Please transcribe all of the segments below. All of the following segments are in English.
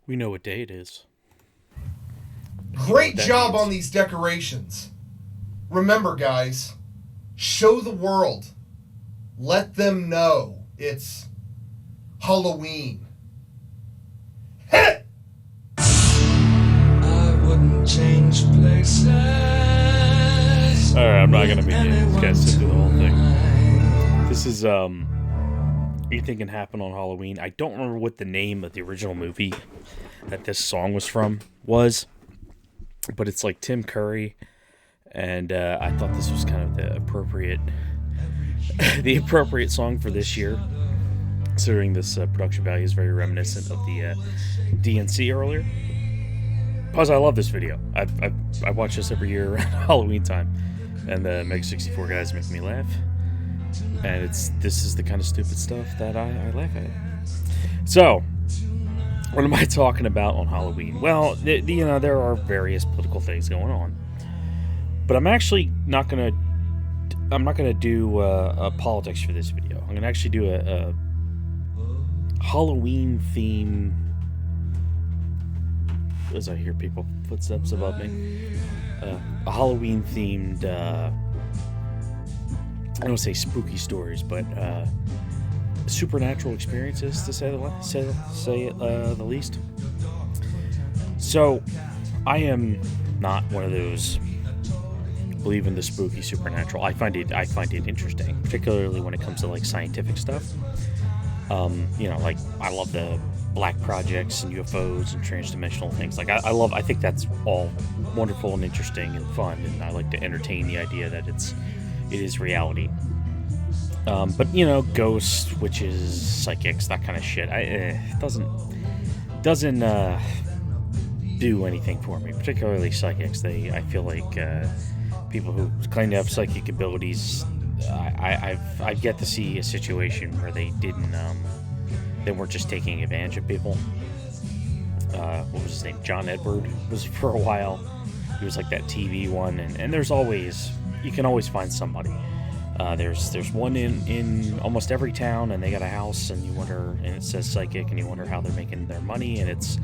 We know what day it is. You know Great what that job on means. these decorations. Remember, guys, show the world. Let them know it's Halloween. Hit it! I wouldn't change places. Alright, I'm not gonna make you guys sit through the whole thing. This is anything can happen on Halloween. I don't remember what the name of the original movie that this song was, but it's like Tim Curry, and I thought this was kind of the appropriate the appropriate song for this year, considering this production value is very reminiscent of the DNC earlier. Plus, I love this video. I watch this every year around Halloween time, and the Mega 64 guys make me laugh. And this is the kind of stupid stuff that I laugh at. So, what am I talking about on Halloween? Well, there are various political things going on, but I'm actually not gonna. I'm not gonna do a politics for this video. I'm gonna actually do a Halloween theme. As I hear people footsteps above me, a Halloween themed. I don't say spooky stories, but supernatural experiences, to say the least. So, I am not one of those believe in the spooky supernatural. I find it interesting, particularly when it comes to like scientific stuff. Like I love the black projects and UFOs and transdimensional things. Like I think that's all wonderful and interesting and fun, and I like to entertain the idea that it is reality. But ghosts, witches, psychics, that kind of shit, doesn't do anything for me. Particularly psychics. I feel like people who claim to have psychic abilities, I've yet to see a situation where they weren't just taking advantage of people. What was his name? John Edward was for a while. He was like that TV one, and you can always find somebody. There's one in almost every town, and they got a house, and it says psychic, and you wonder how they're making their money, and it's,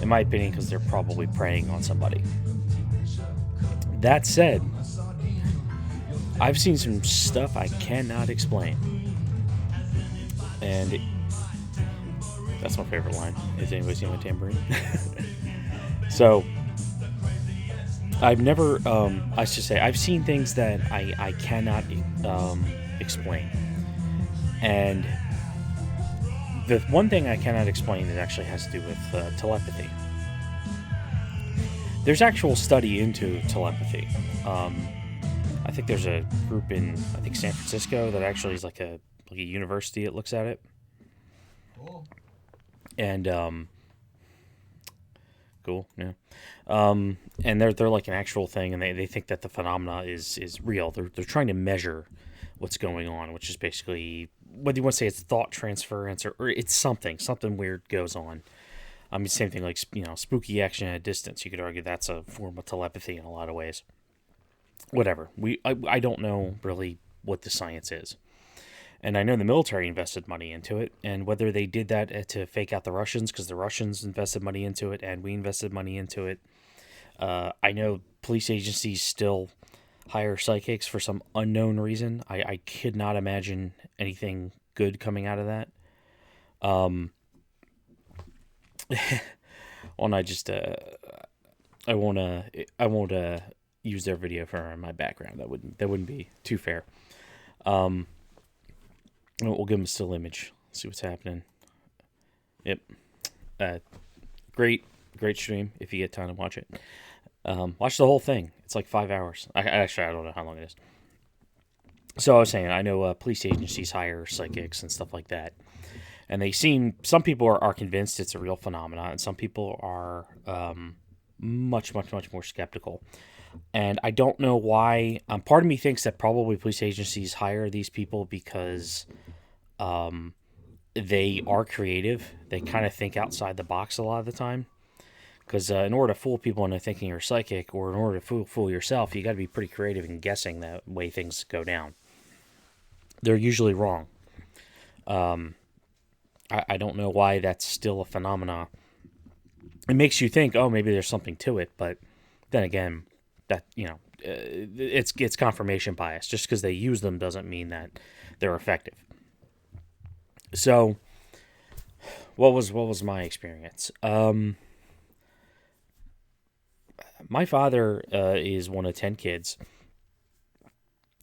in my opinion, because they're probably preying on somebody. That said, I've seen some stuff I cannot explain, and that's my favorite line. Has anybody seen my tambourine? So, I've never, I should say, I've seen things that I cannot explain. And the one thing I cannot explain that actually has to do with telepathy. There's actual study into telepathy. I think there's a group in, San Francisco that actually is like a university that looks at it. Cool. And, cool, yeah. And they're like an actual thing, and they think that the phenomena is real. They're trying to measure what's going on, which is basically, whether you want to say it's thought transference or it's something weird goes on. I mean, same thing like spooky action at a distance. You could argue that's a form of telepathy in a lot of ways. Whatever. I don't know really what the science is. And I know the military invested money into it, and whether they did that to fake out the Russians, because the Russians invested money into it, and we invested money into it. I know police agencies still hire psychics for some unknown reason. I could not imagine anything good coming out of that. Well, I won't use their video for my background. That wouldn't be too fair. We'll give them a still image. See what's happening. Yep. Great stream if you get time to watch it. Watch the whole thing. It's like 5 hours. I don't know how long it is. So I was saying, I know police agencies hire psychics and stuff like that. And some people are convinced it's a real phenomenon, and some people are much, much, much more skeptical. And I don't know why. Part of me thinks that probably police agencies hire these people because they are creative. They kind of think outside the box a lot of the time. Because in order to fool people into thinking you're psychic, or in order to fool yourself, you got to be pretty creative in guessing the way things go down. They're usually wrong. I don't know why that's still a phenomena it makes you think, oh, maybe there's something to it. But then again, that it's confirmation bias. Just because they use them doesn't mean that they're effective. So, what was my experience? My father is one of 10 kids.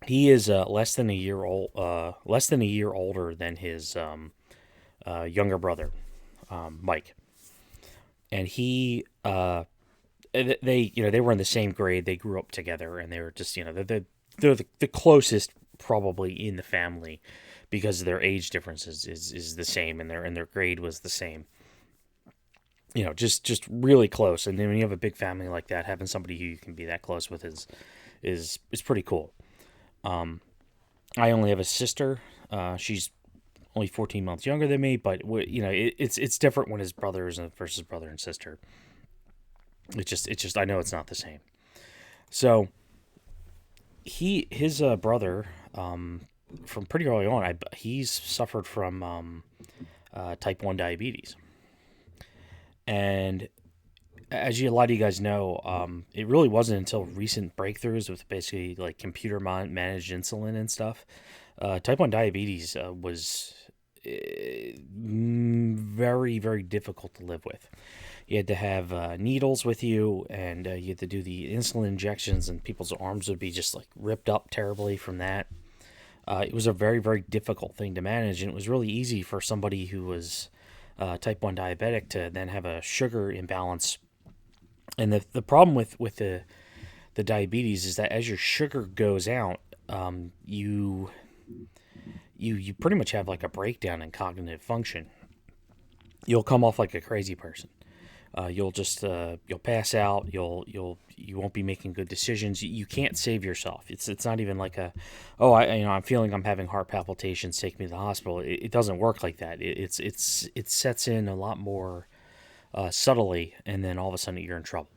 He is less than a year older than his younger brother, Mike, and they were in the same grade. They grew up together, and they were just they're the closest probably in the family because their age difference is the same, and their grade was the same. Just really close. And then when you have a big family like that, having somebody who you can be that close with is pretty cool. I only have a sister. She's only 14 months younger than me, but it's different when his brothers versus brother and sister. It's just I know it's not the same. So his brother from pretty early on, he's suffered from type 1 diabetes. And as a lot of you guys know, it really wasn't until recent breakthroughs with basically like computer managed insulin and stuff. Type 1 diabetes was very, very difficult to live with. You had to have needles with you, and you had to do the insulin injections, and people's arms would be just like ripped up terribly from that. It was a very, very difficult thing to manage, and it was really easy for somebody who was type 1 diabetic to then have a sugar imbalance. And the problem with the diabetes is that as your sugar goes out, you pretty much have like a breakdown in cognitive function. You'll come off like a crazy person. You'll pass out. You won't be making good decisions. You can't save yourself. It's not even like I'm feeling I'm having heart palpitations. Take me to the hospital. It doesn't work like that. It sets in a lot more subtly, and then all of a sudden you're in trouble.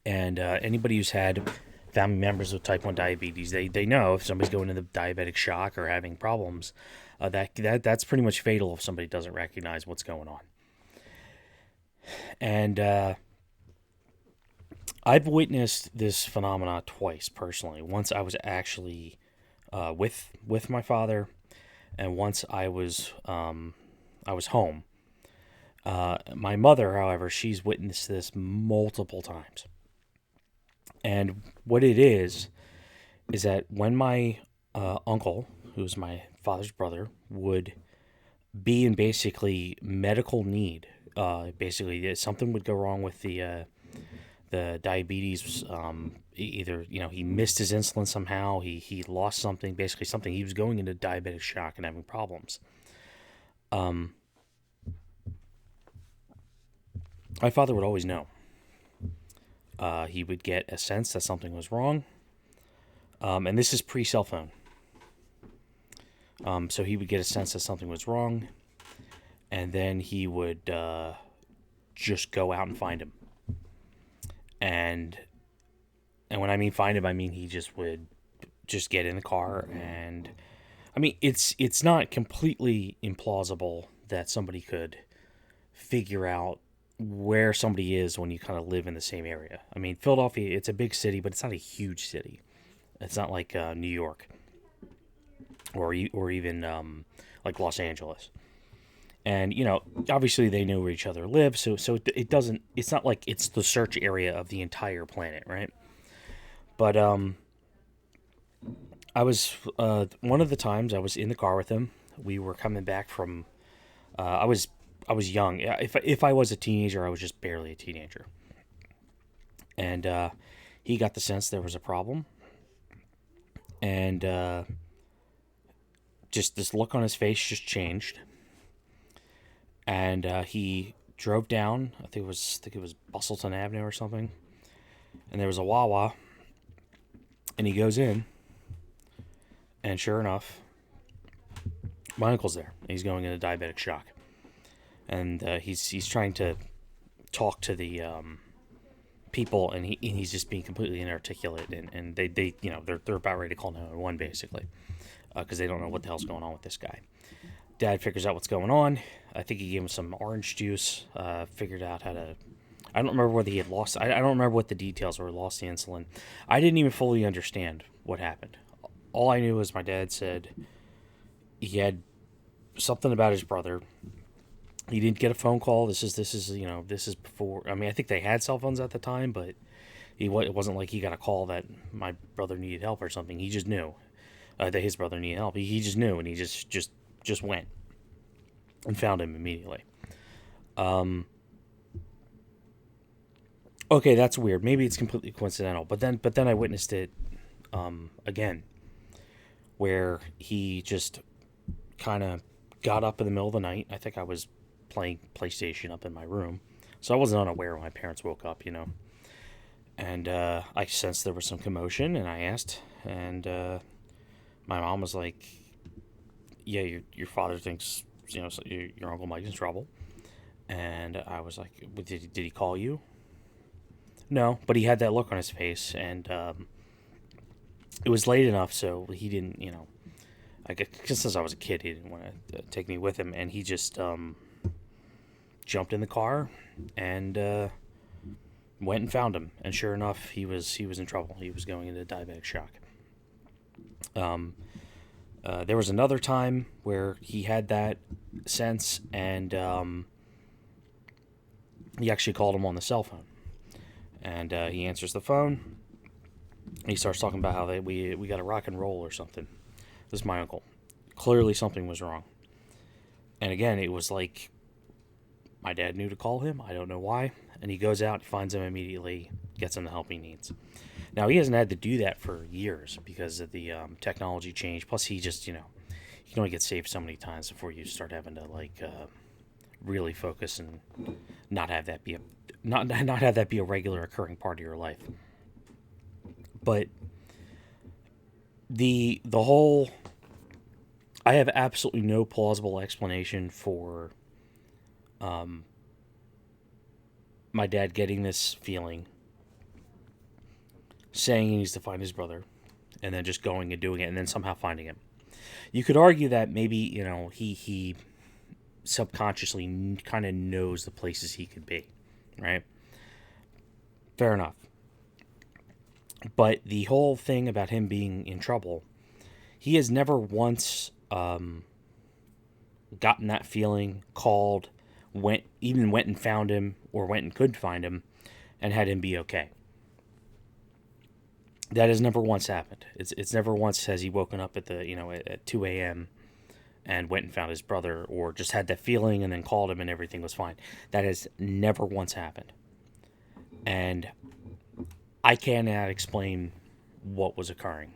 And anybody who's had family members with type 1 diabetes, they know if somebody's going into diabetic shock or having problems, that's pretty much fatal if somebody doesn't recognize what's going on. And I've witnessed this phenomena twice personally. Once I was actually with my father, and once I was home. My mother, however, she's witnessed this multiple times. And what it is that when my uncle, who's my father's brother, would be in basically medical need, basically something would go wrong with the diabetes. Either he missed his insulin somehow, he lost something, basically something. He was going into diabetic shock and having problems. My father would always know. He would get a sense that something was wrong. And this is pre-cell phone. So he would get a sense that something was wrong. And then he would just go out and find him. And when I mean find him, I mean he just would just get in the car. And I mean, it's not completely implausible that somebody could figure out where somebody is when you kind of live in the same area. I mean, Philadelphia, it's a big city, but it's not a huge city. It's not like New York or even like Los Angeles. And obviously they know where each other live, so it doesn't. It's not like it's the search area of the entire planet, right? But I was one of the times I was in the car with him. We were coming back from. I was young. If I was a teenager, I was just barely a teenager. And he got the sense there was a problem. And just this look on his face just changed. And he drove down. I think it was Bustleton Avenue or something. And there was a Wawa. And he goes in. And sure enough, my uncle's there. He's going into diabetic shock. And he's trying to talk to the people, and he's just being completely inarticulate, and they they're about ready to call 911 basically, because they don't know what the hell's going on with this guy. Dad figures out what's going on. I think he gave him some orange juice. Figured out how to. I don't remember whether he had lost. I don't remember what the details were. Lost the insulin. I didn't even fully understand what happened. All I knew was my dad said he had something about his brother. He didn't get a phone call. This is before. I mean, I think they had cell phones at the time, but it wasn't like he got a call that my brother needed help or something. He just knew that his brother needed help. He just knew, and he just went and found him immediately. Okay, that's weird. Maybe it's completely coincidental. But then I witnessed it again, where he just kind of got up in the middle of the night. I think I was playing PlayStation up in my room, so I wasn't unaware when my parents woke up, And I sensed there was some commotion, and I asked, and my mom was like, "Yeah, your father thinks your Uncle Mike's in trouble." And I was like, "Did he call you?" No, but he had that look on his face, and it was late enough so he didn't, I guess since I was a kid, he didn't want to take me with him, and he just jumped in the car and went and found him. And sure enough, he was in trouble. He was going into diabetic shock. There was another time where he had that sense, and he actually called him on the cell phone. And he answers the phone. And he starts talking about how we got to rock and roll or something. This is my uncle. Clearly something was wrong. And again, it was like my dad knew to call him. I don't know why. And he goes out, finds him immediately, gets him the help he needs. Now, he hasn't had to do that for years because of the technology change. Plus, he just, you can only get saved so many times before you start having to, really focus and not have that be a regular occurring part of your life. But the whole, I have absolutely no plausible explanation for my dad getting this feeling, saying he needs to find his brother, and then just going and doing it, and then somehow finding him. You could argue that maybe, he subconsciously kind of knows the places he could be, right? Fair enough. But the whole thing about him being in trouble, he has never once gotten that feeling, called, went and found him, or went and could find him, and had him be okay. That has never once happened. It's never once has he woken up at at 2 a.m. and went and found his brother, or just had that feeling and then called him and everything was fine. That has never once happened. And I cannot explain what was occurring.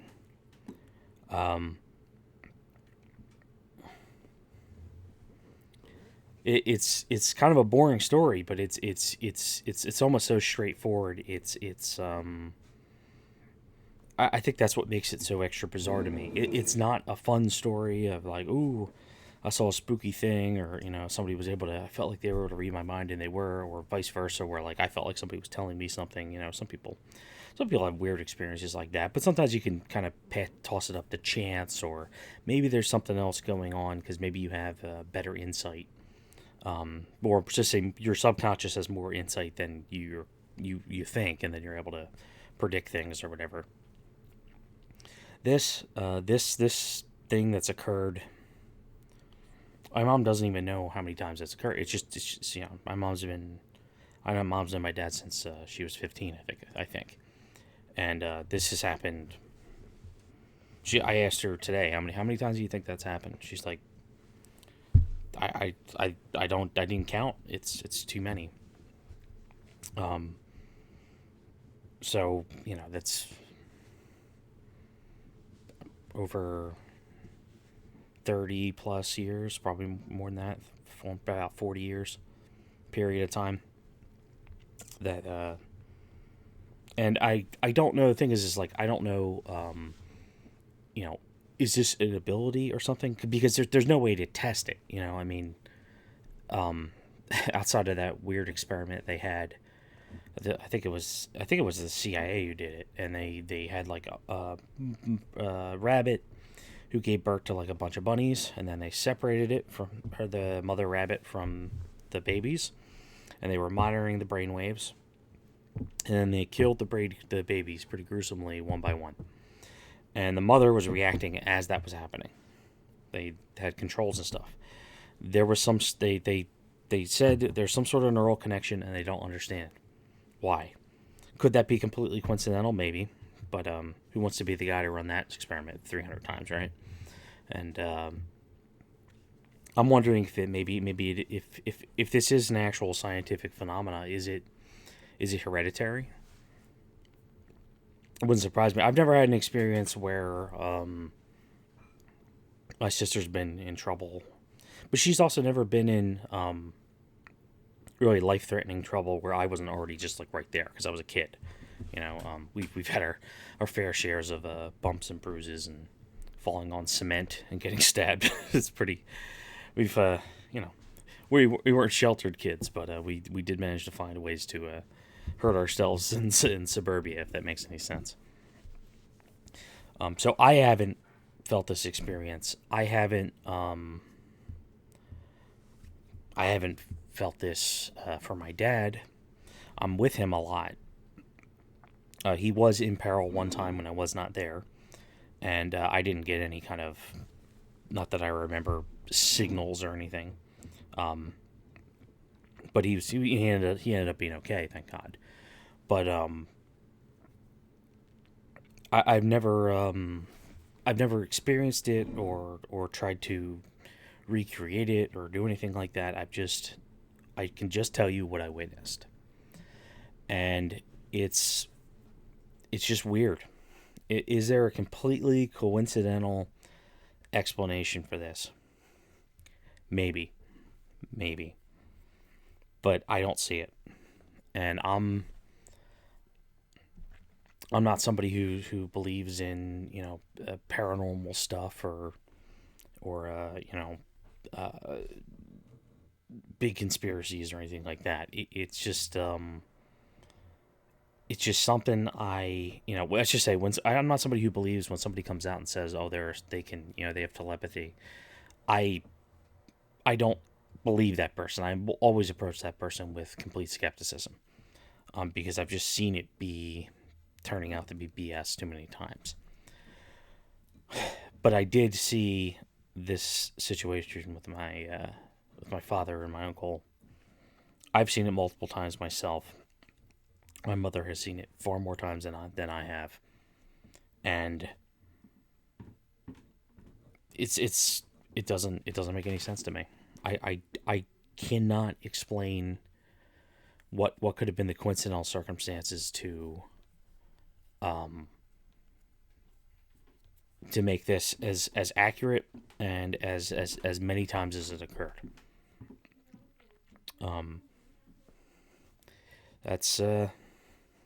It's kind of a boring story, but it's almost so straightforward. I think that's what makes it so extra bizarre to me. It's not a fun story of like, ooh, I saw a spooky thing, or somebody was able to. I felt like they were able to read my mind, and they were, or vice versa, where like I felt like somebody was telling me something. Some people have weird experiences like that, but sometimes you can kind of toss it up to chance, or maybe there's something else going on because maybe you have better insight, or just say your subconscious has more insight than you think, and then you're able to predict things or whatever. This thing that's occurred, my mom doesn't even know how many times it's occurred. It's just my mom's been, I know mom's known my dad since she was 15, I think, and this has happened. I asked her today, how many times do you think that's happened? She's like, I didn't count. It's too many. So that's over 30 plus years, probably more than that, for about 40 years period of time that and I don't know. The thing is like I don't know, is this an ability or something, because there's no way to test it, I mean, outside of that weird experiment they had. I think it was the CIA who did it, and they had like a rabbit who gave birth to like a bunch of bunnies, and then they separated it from her, the mother rabbit, from the babies, and they were monitoring the brain waves, and then they killed the babies pretty gruesomely one by one, and the mother was reacting as that was happening. They had controls and stuff. There was some they said there's some sort of neural connection, and they don't understand why. Could that be completely coincidental? Maybe. But who wants to be the guy to run that experiment 300 times, right? And I'm wondering if if this is an actual scientific phenomena, is it hereditary? It wouldn't surprise me. I've never had an experience where my sister's been in trouble, but she's also never been in really life-threatening trouble where I wasn't already just like right there because I was a kid. We've had our fair shares of bumps and bruises and falling on cement and getting stabbed. It's pretty. We weren't sheltered kids, but we did manage to find ways to hurt ourselves in suburbia, if that makes any sense. So I haven't felt this experience. I haven't felt this for my dad. I'm with him a lot. He was in peril one time when I was not there, and I didn't get any kind of, not that I remember, signals or anything. But he ended up being okay, thank God. But I've never experienced it or tried to recreate it or do anything like that. I can just tell you what I witnessed, and it's just weird. Is there a completely coincidental explanation for this? Maybe. But I don't see it. And I'm not somebody who believes in, paranormal stuff or big conspiracies or anything like that. It's just something let's just say I'm not somebody who believes when somebody comes out and says, oh, they have telepathy. I don't believe that person. I will always approach that person with complete skepticism, because I've just seen it be turning out to be BS too many times. But I did see this situation with my father and my uncle. I've seen it multiple times myself. My mother has seen it far more times than I have, and it doesn't make any sense to me. I cannot explain what could have been the coincidental circumstances to make this as accurate and as many times as it occurred.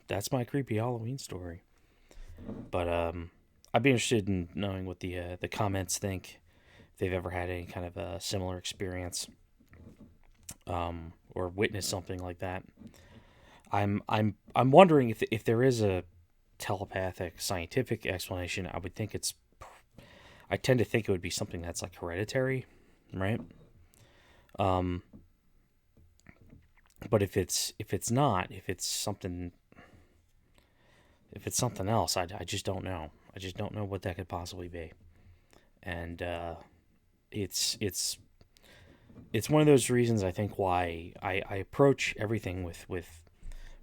That's my creepy Halloween story. But I'd be interested in knowing what the comments think, if they've ever had any kind of a similar experience, or witnessed something like that. I'm wondering if there is a telepathic scientific explanation. I tend to think it would be something that's like hereditary, right? But if it's something else, I just don't know. I just don't know what that could possibly be. And it's one of those reasons, I think, why I approach everything with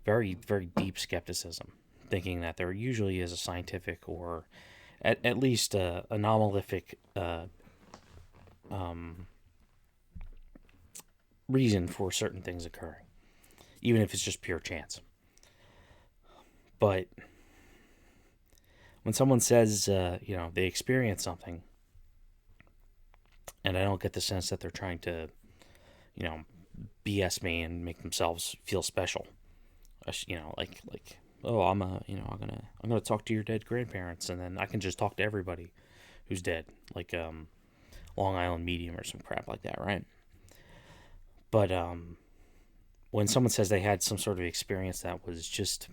very, very deep skepticism, thinking that there usually is a scientific or at least a anomalific reason for certain things occurring, even if it's just pure chance. But when someone says, they experience something, and I don't get the sense that they're trying to, BS me and make themselves feel special, like, oh, I'm gonna talk to your dead grandparents, and then I can just talk to everybody who's dead, like Long Island Medium or some crap like that, right? But when someone says they had some sort of experience that was just,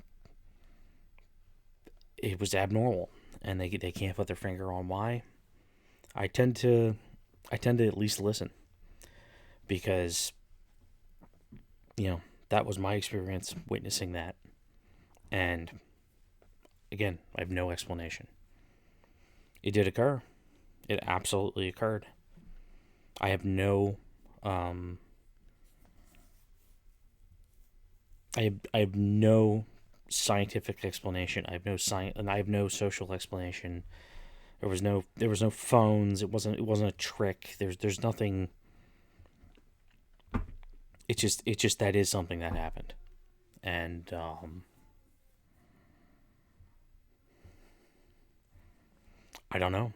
it was abnormal, and they can't put their finger on why, I tend to at least listen because that was my experience witnessing that. And again, I have no explanation. It did occur. It absolutely occurred. I have no I have no scientific explanation. I have no and I have no social explanation. There was no phones. It wasn't a trick. There's nothing. It's just that is something that happened, and I don't know.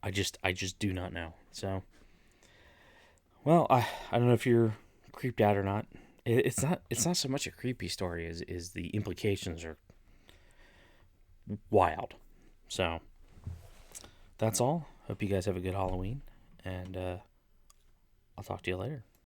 I just do not know. So, well, I don't know if you're creeped out or not. It's not so much a creepy story as is the implications are wild. So that's all. Hope you guys have a good Halloween, and I'll talk to you later.